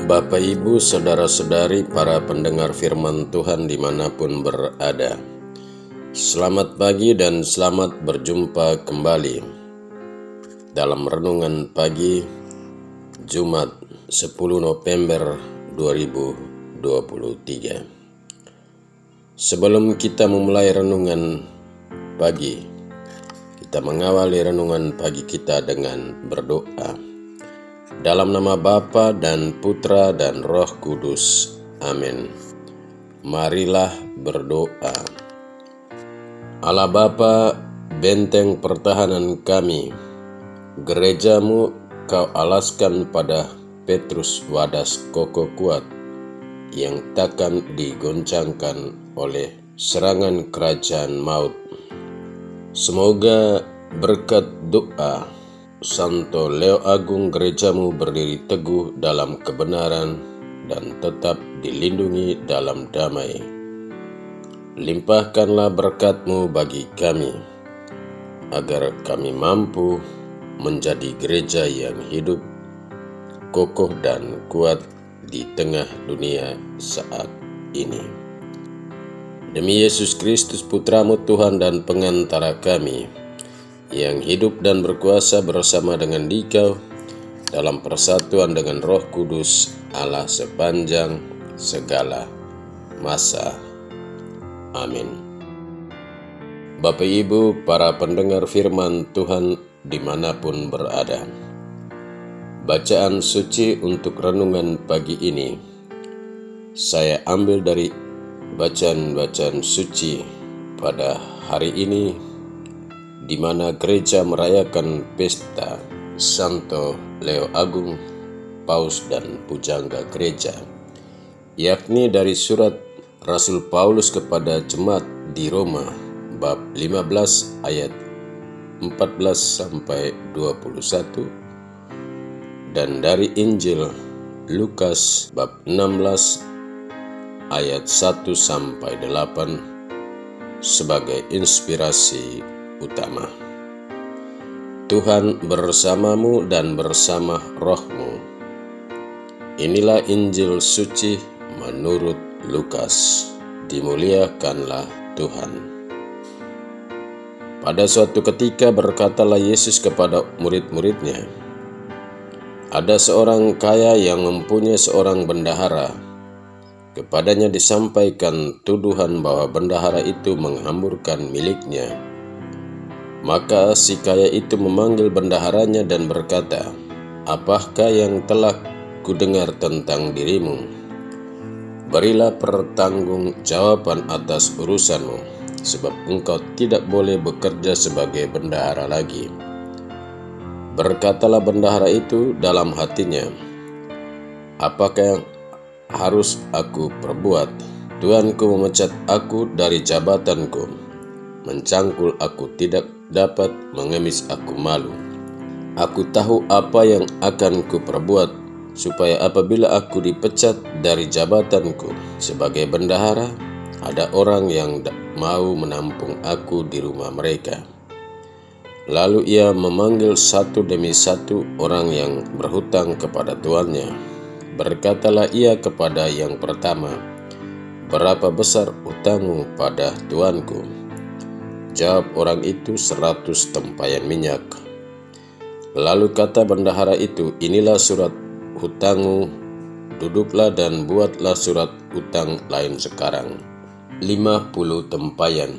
Bapak, Ibu, Saudara-saudari, para pendengar firman Tuhan dimanapun berada, selamat pagi dan selamat berjumpa kembali dalam Renungan Pagi Jumat 10 November 2023. Sebelum kita memulai Renungan Pagi, kita mengawali Renungan Pagi kita dengan berdoa. Dalam nama Bapa dan Putra dan Roh Kudus. Amin. Marilah berdoa. Allah Bapa, benteng pertahanan kami, gerejamu kau alaskan pada Petrus wadas kokoh kuat yang takkan digoncangkan oleh serangan kerajaan maut. Semoga berkat doa Santo Leo Agung gerejamu berdiri teguh dalam kebenaran dan tetap dilindungi dalam damai. Limpahkanlah berkat-Mu bagi kami, agar kami mampu menjadi gereja yang hidup, kokoh dan kuat di tengah dunia saat ini. Demi Yesus Kristus Putra-Mu Tuhan dan pengantara kami, yang hidup dan berkuasa bersama dengan Dikau dalam persatuan dengan Roh Kudus Allah sepanjang segala masa. Amin. Bapak, Ibu, para pendengar firman Tuhan dimanapun berada, bacaan suci untuk renungan pagi ini saya ambil dari bacaan-bacaan suci pada hari ini, di mana gereja merayakan pesta Santo Leo Agung, Paus dan Pujangga Gereja, yakni dari surat Rasul Paulus kepada jemaat di Roma bab 15 ayat 14 sampai 21 dan dari Injil Lukas bab 16 ayat 1 sampai 8 sebagai inspirasi utama. Tuhan bersamamu dan bersama rohmu. Inilah Injil suci menurut Lukas. Dimuliakanlah Tuhan. Pada suatu ketika berkatalah Yesus kepada murid-muridnya, ada seorang kaya yang mempunyai seorang bendahara. Kepadanya disampaikan tuduhan bahwa bendahara itu menghamburkan miliknya. Maka si kaya itu memanggil bendaharanya dan berkata, "Apakah yang telah kudengar tentang dirimu? Berilah pertanggungjawaban atas urusanmu, sebab engkau tidak boleh bekerja sebagai bendahara lagi." Berkatalah bendahara itu dalam hatinya, "Apakah yang harus aku perbuat? Tuanku memecat aku dari jabatanku, mencangkul aku tidak dapat mengemis aku malu. Aku tahu apa yang akan kuperbuat, supaya apabila aku dipecat dari jabatanku sebagai bendahara, ada orang yang mau menampung aku di rumah mereka." Lalu ia memanggil satu demi satu orang yang berhutang kepada tuannya. Berkatalah ia kepada yang pertama, "Berapa besar utangmu pada tuanku?" Jawab orang itu, 100 tempayan minyak. Lalu kata bendahara itu, "Inilah surat hutangmu, duduklah dan buatlah surat hutang lain sekarang, 50 tempayan.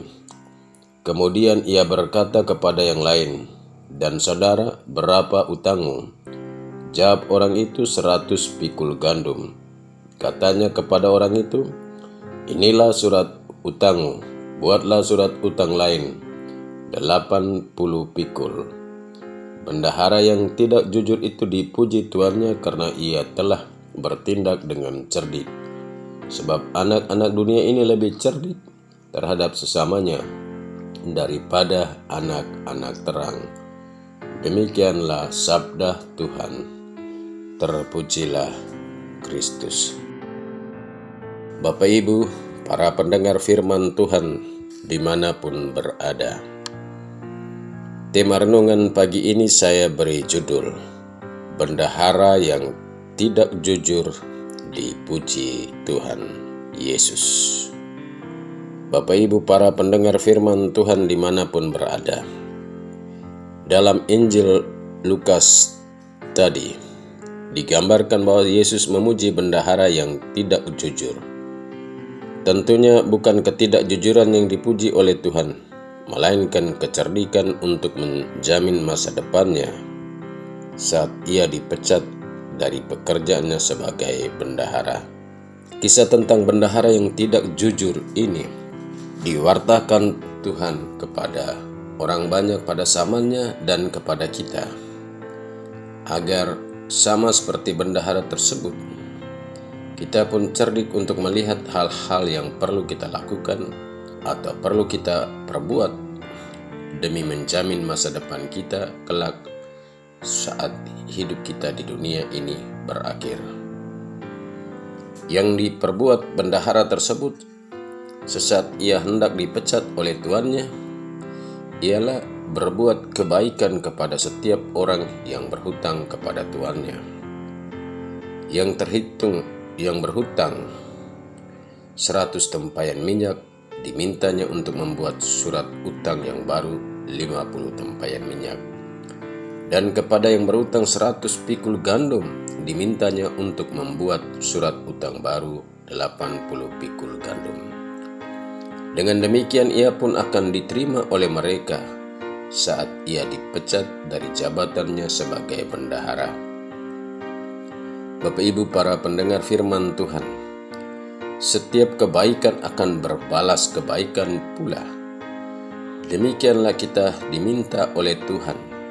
Kemudian ia berkata kepada yang lain, "Dan saudara, berapa utangmu?" Jawab orang itu, 100 pikul gandum. Katanya kepada orang itu, "Inilah surat hutangmu, buatlah surat utang lain, 80 pikul." Bendahara yang tidak jujur itu dipuji tuannya karena ia telah bertindak dengan cerdik. Sebab anak-anak dunia ini lebih cerdik terhadap sesamanya daripada anak-anak terang. Demikianlah sabda Tuhan. Terpujilah Kristus. Bapak, Ibu, para pendengar firman Tuhan dimanapun berada, tema renungan pagi ini saya beri judul, Bendahara yang tidak jujur dipuji Tuhan Yesus. Bapak Ibu para pendengar firman Tuhan dimanapun berada, dalam Injil Lukas tadi digambarkan bahwa Yesus memuji bendahara yang tidak jujur. Tentunya bukan ketidakjujuran yang dipuji oleh Tuhan, melainkan kecerdikan untuk menjamin masa depannya saat ia dipecat dari pekerjaannya sebagai bendahara. Kisah tentang bendahara yang tidak jujur ini diwartakan Tuhan kepada orang banyak pada zamannya dan kepada kita, agar sama seperti bendahara tersebut, kita pun cerdik untuk melihat hal-hal yang perlu kita lakukan atau perlu kita perbuat demi menjamin masa depan kita kelak saat hidup kita di dunia ini berakhir. Yang diperbuat bendahara tersebut sesaat ia hendak dipecat oleh tuannya ialah berbuat kebaikan kepada setiap orang yang berhutang kepada tuannya. Yang berhutang 100 tempayan minyak dimintanya untuk membuat surat utang yang baru 50 tempayan minyak. Dan kepada yang berhutang 100 pikul gandum dimintanya untuk membuat surat utang baru 80 pikul gandum. Dengan demikian ia pun akan diterima oleh mereka saat ia dipecat dari jabatannya sebagai bendahara. Bapak Ibu para pendengar firman Tuhan, setiap kebaikan akan berbalas kebaikan pula. Demikianlah kita diminta oleh Tuhan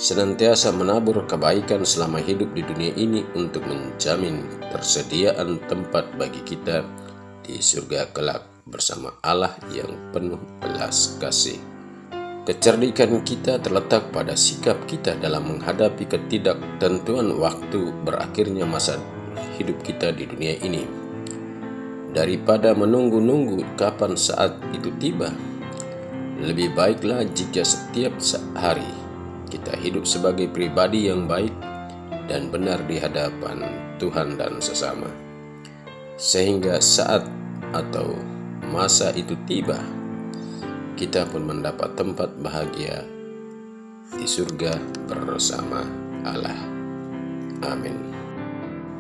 senantiasa menabur kebaikan selama hidup di dunia ini untuk menjamin tersediaan tempat bagi kita di surga kelak bersama Allah yang penuh belas kasih. Kecerdikan kita terletak pada sikap kita dalam menghadapi ketidaktentuan waktu berakhirnya masa hidup kita di dunia ini. Daripada menunggu-nunggu kapan saat itu tiba, lebih baiklah jika setiap hari kita hidup sebagai pribadi yang baik dan benar di hadapan Tuhan dan sesama, sehingga saat atau masa itu tiba, kita pun mendapat tempat bahagia di surga bersama Allah. Amin.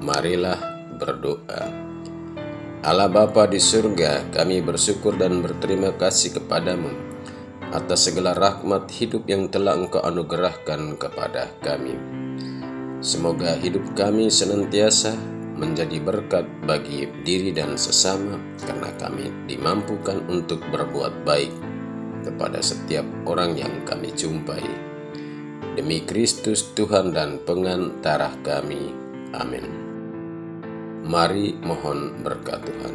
Marilah berdoa. Allah Bapa di surga, kami bersyukur dan berterima kasih kepadamu atas segala rahmat hidup yang telah Engkau anugerahkan kepada kami. Semoga hidup kami senantiasa menjadi berkat bagi diri dan sesama, karena kami dimampukan untuk berbuat baik kepada setiap orang yang kami jumpai. Demi Kristus Tuhan dan pengantara kami. Amin. Mari mohon berkat Tuhan.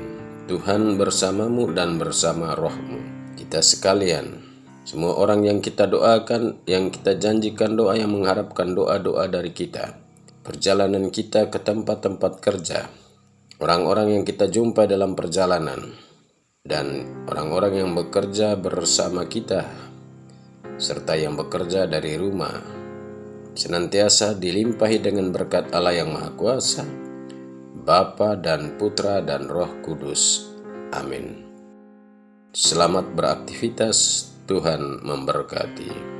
Tuhan bersamamu dan bersama rohmu. Kita sekalian, semua orang yang kita doakan, yang kita janjikan doa, yang mengharapkan doa-doa dari kita, perjalanan kita ke tempat-tempat kerja, orang-orang yang kita jumpai dalam perjalanan, dan orang-orang yang bekerja bersama kita, serta yang bekerja dari rumah, senantiasa dilimpahi dengan berkat Allah yang Maha Kuasa, Bapa dan Putra dan Roh Kudus. Amin. Selamat beraktivitas, Tuhan memberkati.